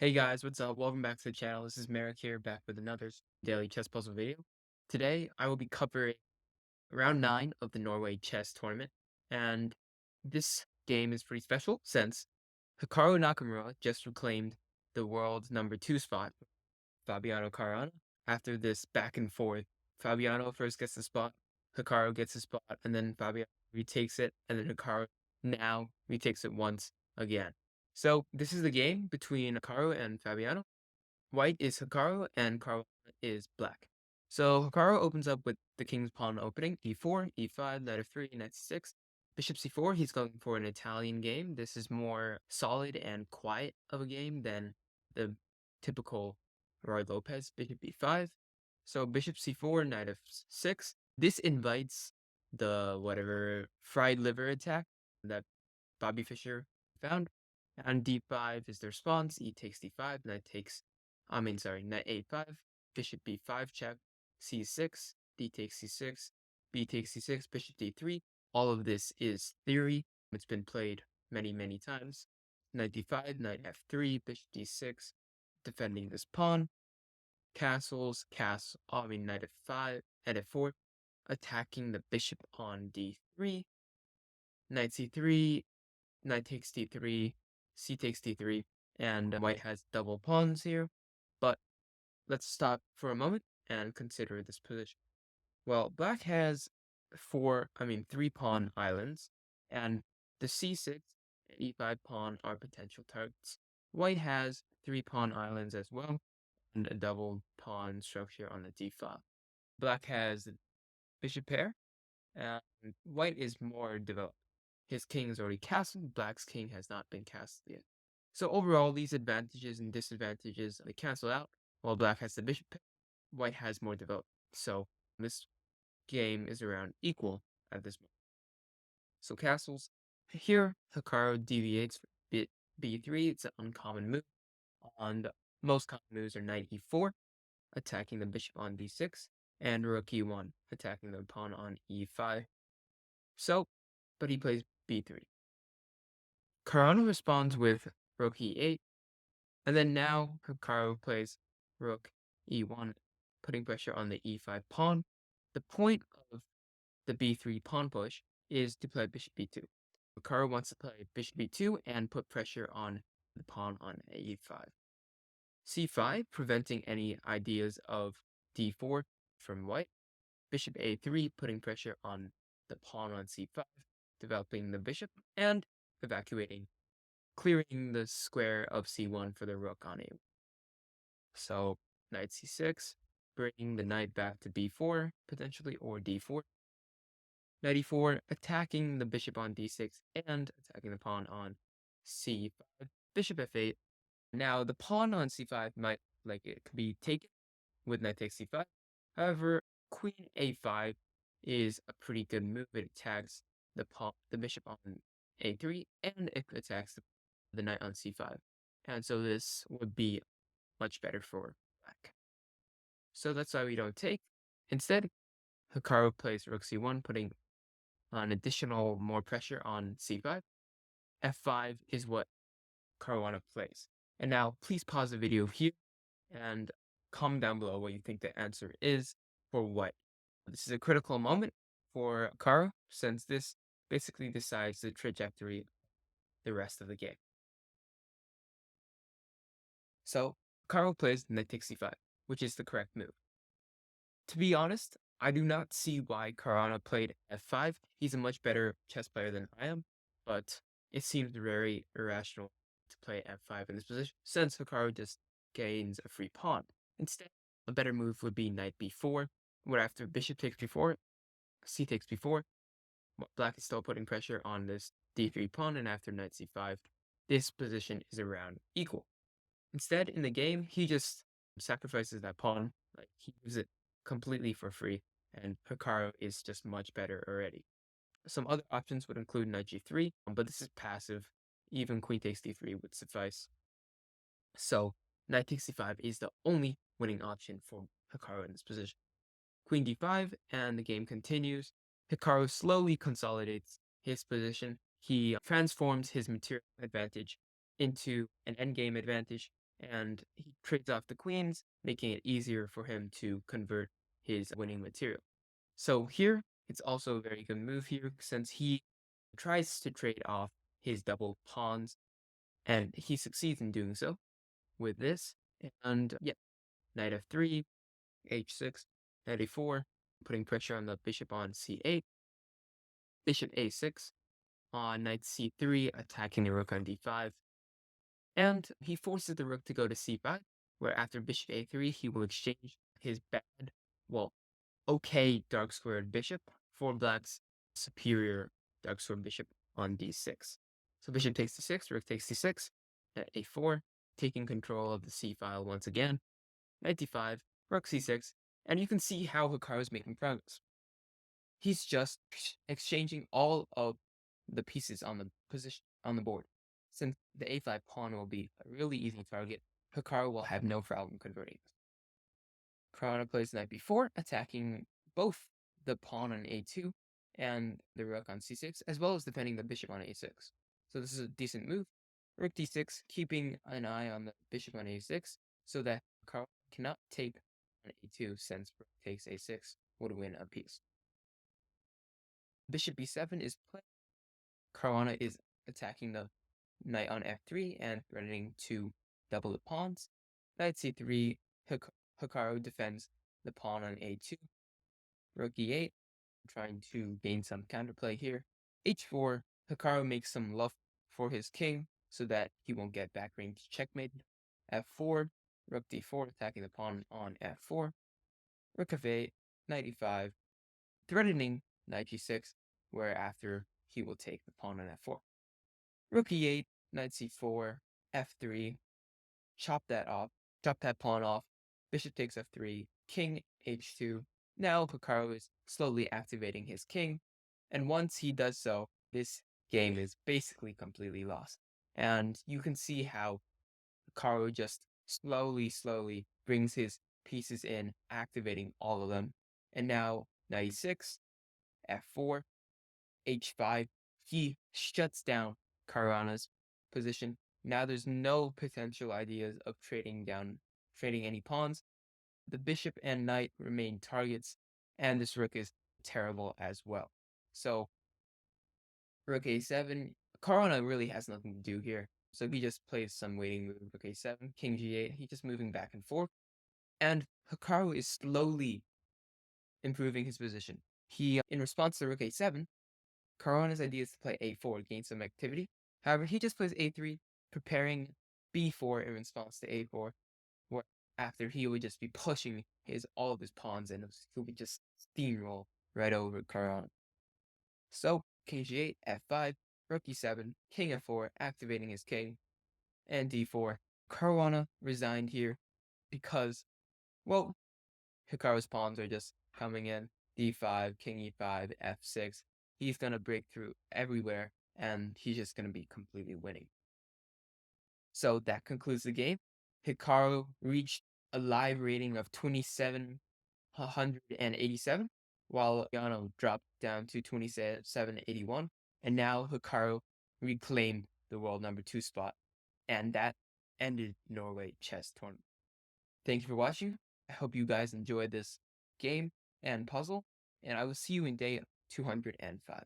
Hey guys, what's up? Welcome back to the channel. This is Merrick here, back with another daily chess puzzle video. Today, I will be covering round 9 of the Norway chess tournament, and this game is pretty special since Hikaru Nakamura just reclaimed the world's number 2 spot, Fabiano Caruana. After this back and forth, Fabiano first gets the spot, Hikaru gets the spot, and then Fabiano retakes it, and then Hikaru now retakes it once again. So this is the game between Hikaru and Fabiano. White is Hikaru and Caruana is black. So Hikaru opens up with the king's pawn opening, e4, e5, knight f3, knight c6. Bishop c4, he's going for an Italian game. This is more solid and quiet of a game than the typical Roy Lopez, bishop b5. So bishop c4, knight f6. This invites the whatever fried liver attack that Bobby Fischer found. And d5 is the response. E takes d5, knight a5, bishop b5 check, c6, d takes c6, b takes c6, bishop d3. All of this is theory. It's been played many, many times. Knight d5, knight f3, bishop d6, defending this pawn. Castles, knight f5, and f4, attacking the bishop on d3. Knight c3, knight takes d3, c takes d3, and white has double pawns here. But let's stop for a moment and consider this position. Well, black has three pawn islands, and the c6 and e5 pawn are potential targets. White has three pawn islands as well, and a double pawn structure on the d5. Black has bishop pair, and white is more developed. His king is already castled, black's king has not been castled yet. So overall, these advantages and disadvantages, they cancel out. While black has the bishop pair, white has more developed. So this game is around equal at this moment. So castles. Here, Hikaru deviates for bit b3. It's an uncommon move. And most common moves are knight e4, attacking the bishop on d6, and rook e1, attacking the pawn on e5. So, but he plays b3. Caruana responds with rook e8, and then now Hikaru plays rook e1, putting pressure on the e5 pawn. The point of the b3 pawn push is to play bishop b2. Hikaru wants to play bishop b2 and put pressure on the pawn on e5. c5, preventing any ideas of d4 from white. Bishop a3, putting pressure on the pawn on c5, developing the bishop, and evacuating, clearing the square of c1 for the rook on a1. So knight c6, bringing the knight back to b4, potentially, or d4. Knight e4, attacking the bishop on d6 and attacking the pawn on c5. Bishop f8. Now, the pawn on c5 might, it could be taken with knight takes c5. However, queen a5 is a pretty good move. It attacks the bishop on a3, and it attacks the knight on c5. And so this would be much better for black. So that's why we don't take. Instead, Hikaru plays rook c1, putting an additional more pressure on c5. f5 is what Caruana plays. And now, please pause the video here and comment down below what you think the answer is for what. This is a critical moment for Hikaru, since this basically decides the trajectory of the rest of the game. So, Hikaru plays knight takes c5, which is the correct move. To be honest, I do not see why Caruana played f5. He's a much better chess player than I am, but it seems very irrational to play f5 in this position, since Hikaru just gains a free pawn. Instead, a better move would be knight b4, where after bishop takes b4, c takes b4, black is still putting pressure on this d3 pawn, and after knight c5, this position is around equal. Instead, in the game, he just sacrifices that pawn, he gives it completely for free, and Hikaru is just much better already. Some other options would include knight g3, but this is passive. Even queen takes d3 would suffice. So, knight takes c5 is the only winning option for Hikaru in this position. Queen d5, and the game continues. Hikaru slowly consolidates his position. He transforms his material advantage into an endgame advantage, and he trades off the queens, making it easier for him to convert his winning material. So here, it's also a very good move here since he tries to trade off his double pawns, and he succeeds in doing so with this. And yeah, knight f3, h6, knight a4, putting pressure on the bishop on c8, bishop a6, on knight c3, attacking the rook on d5. And he forces the rook to go to c5, where after bishop a3, he will exchange his bad, well, okay dark squared bishop for black's superior dark squared bishop on d6. So bishop takes d6, rook takes d6, at a4, taking control of the c file once again, knight d5, rook c6, and you can see how Hikaru is making progress. He's just exchanging all of the pieces on the position on the board. Since the a5 pawn will be a really easy target, Hikaru will have no problem converting. Corona plays knight b4, attacking both the pawn on a2 and the rook on c6, as well as defending the bishop on a6. So this is a decent move. Rook d6, keeping an eye on the bishop on a6, so that Hikaru cannot take on a2, since rook takes a6 would win a piece. Bishop b7 is played. Caruana is attacking the knight on f3 and threatening to double the pawns. Knight c3, Hikaru defends the pawn on a2. Rook e8, trying to gain some counterplay here. h4, Hikaru makes some love for his king so that he won't get back range checkmate. f4, rook d4, attacking the pawn on f4. Rook f8, knight e5, threatening knight g6, whereafter he will take the pawn on f4. Rook e8, knight c4, f3, chop that pawn off, bishop takes f3, king h2. Now Hikaru is slowly activating his king, and once he does so, this game is basically completely lost. And you can see how Hikaru just slowly brings his pieces in, activating all of them. And now knight e6, f4, h5, he shuts down Caruana's position. Now there's no potential ideas of trading any pawns. The bishop and knight remain targets, and this rook is terrible as well. So rook a7, Caruana really has nothing to do here. So he just plays some waiting move, rook a7, king g8, he's just moving back and forth. And Hikaru is slowly improving his position. He, in response to rook a7, Caruana's idea is to play a4, gain some activity. However, he just plays a3, preparing b4 in response to a4, where after he would just be pushing all of his pawns, and he would just steamroll right over Caruana. So king g8, f5, rook e7, king f4, activating his king, and d4. Caruana resigned here because, well, Hikaru's pawns are just coming in. d5, king e5, f6. He's going to break through everywhere, and he's just going to be completely winning. So that concludes the game. Hikaru reached a live rating of 2,787, while Yano dropped down to 2,781. And now Hikaru reclaimed the world #2 spot. And that ended Norway chess tournament. Thank you for watching. I hope you guys enjoyed this game and puzzle, and I will see you in day 205.